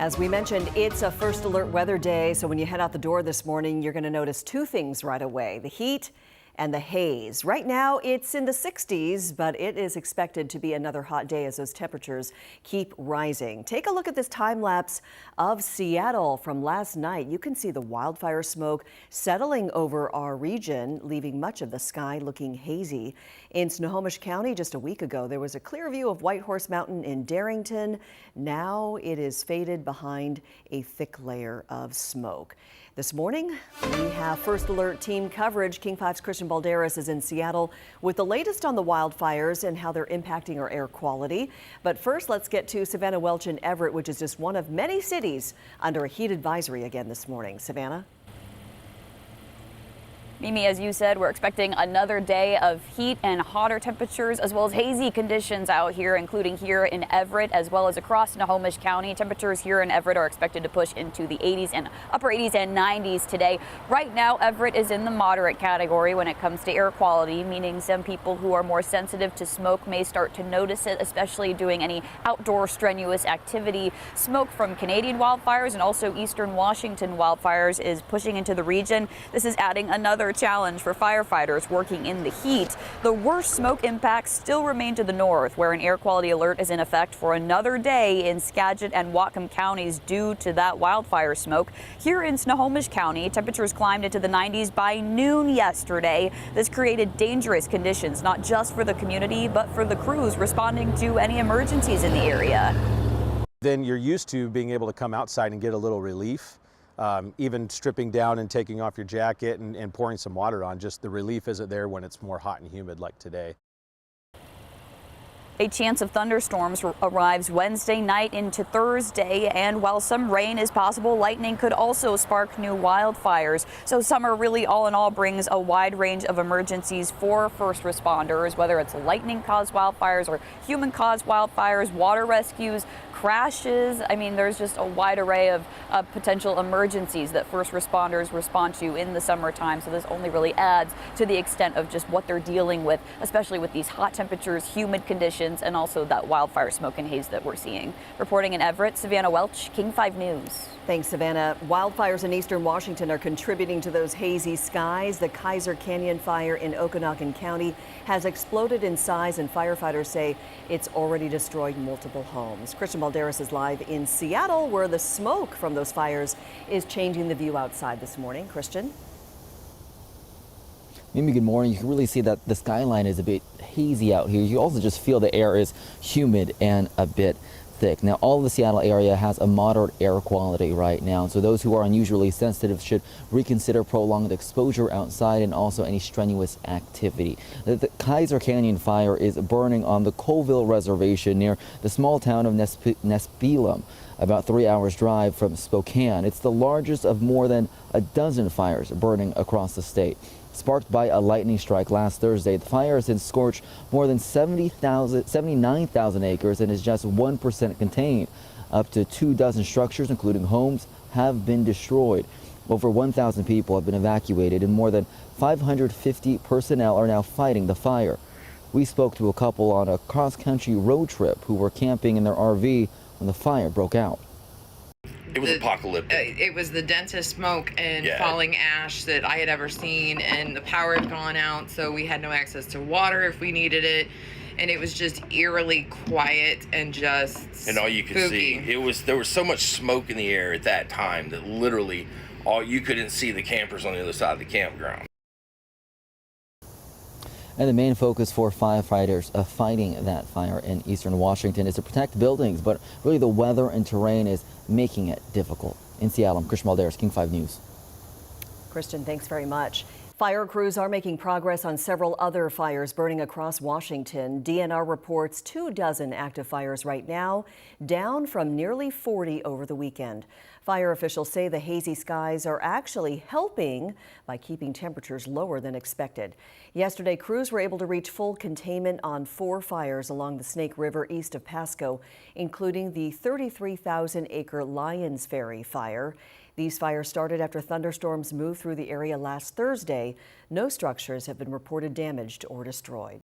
As we mentioned, it's a first alert weather day, so when you head out the door this morning, you're going to notice two things right away: the heat and the haze. Right now, it's in the 60s, but it is expected to be another hot day as those temperatures keep rising. Take a look at this time lapse of Seattle from last night. You can see the wildfire smoke settling over our region, leaving much of the sky looking hazy. In Snohomish County just a week ago, there was a clear view of Whitehorse Mountain in Darrington. Now it is faded behind a thick layer of smoke. This morning, we have First Alert team coverage. King 5's Christian Balderas is in Seattle with the latest on the wildfires and how they're impacting our air quality. But first, let's get to Savannah Welch in Everett, which is just one of many cities under a heat advisory again this morning. Savannah? Mimi, as you said, we're expecting another day of heat and hotter temperatures as well as hazy conditions out here, including here in Everett as well as across Snohomish County. Temperatures here in Everett are expected to push into the 80s and upper 80s and 90s today. Right now, Everett is in the moderate category when it comes to air quality, meaning some people who are more sensitive to smoke may start to notice it, especially doing any outdoor strenuous activity. Smoke from Canadian wildfires and also eastern Washington wildfires is pushing into the region. This is adding another challenge for firefighters working in the heat. The worst smoke impacts still remain to the north, where an air quality alert is in effect for another day in Skagit and Whatcom counties due to that wildfire smoke. Here in Snohomish County, temperatures climbed into the 90s by noon yesterday. This created dangerous conditions, not just for the community, but for the crews responding to any emergencies in the area. Then you're used to being able to come outside and get a little relief. Even stripping down and taking off your jacket and pouring some water on, just the relief isn't there when it's more hot and humid like today. A chance of thunderstorms arrives Wednesday night into Thursday, and while some rain is possible, lightning could also spark new wildfires. So summer really all in all brings a wide range of emergencies for first responders, whether it's lightning-caused wildfires or human-caused wildfires, water rescues, crashes. I mean, there's just a wide array of potential emergencies that first responders respond to in the summertime. So this only really adds to the extent of just what they're dealing with, especially with these hot temperatures, humid conditions, and also that wildfire smoke and haze that we're seeing. Reporting in Everett, Savannah Welch, King 5 News. Thanks, Savannah. Wildfires in eastern Washington are contributing to those hazy skies. The Kaiser Canyon fire in Okanogan County has exploded in size, and firefighters say it's already destroyed multiple homes. Christian Balderas is live in Seattle, where the smoke from those fires is changing the view outside this morning. Christian? Mimi, good morning. You can really see that the skyline is a bit hazy out here. You also just feel the air is humid and a bit thick. Now, all of the Seattle area has a moderate air quality right now, so those who are unusually sensitive should reconsider prolonged exposure outside and also any strenuous activity. The Kaiser Canyon fire is burning on the Colville Reservation near the small town of Nespelem, about 3 hours drive from Spokane. It's the largest of more than a dozen fires burning across the state. Sparked by a lightning strike last Thursday, the fire has since scorched more than 79,000 acres and is just 1% contained. Up to 24 structures, including homes, have been destroyed. Over 1,000 people have been evacuated and more than 550 personnel are now fighting the fire. We spoke to a couple on a cross-country road trip who were camping in their RV when the fire broke out. It was apocalyptic. It was the densest smoke and falling ash that I had ever seen, and the power had gone out, so we had no access to water if we needed it, and it was just eerily quiet and just and all you could spooky. see, there was so much smoke in the air at that time that literally you couldn't see the campers on the other side of the campground. And the main focus for firefighters fighting that fire in eastern Washington is to protect buildings, but really the weather and terrain is making it difficult. In Seattle, I'm Christian Balderas, King 5 News. Christian, thanks very much. Fire crews are making progress on several other fires burning across Washington. DNR reports 24 active fires right now, down from nearly 40 over the weekend. Fire officials say the hazy skies are actually helping by keeping temperatures lower than expected. Yesterday, crews were able to reach full containment on 4 fires along the Snake River east of Pasco, including the 33,000-acre Lions Ferry fire. These fires started after thunderstorms moved through the area last Thursday. No structures have been reported damaged or destroyed.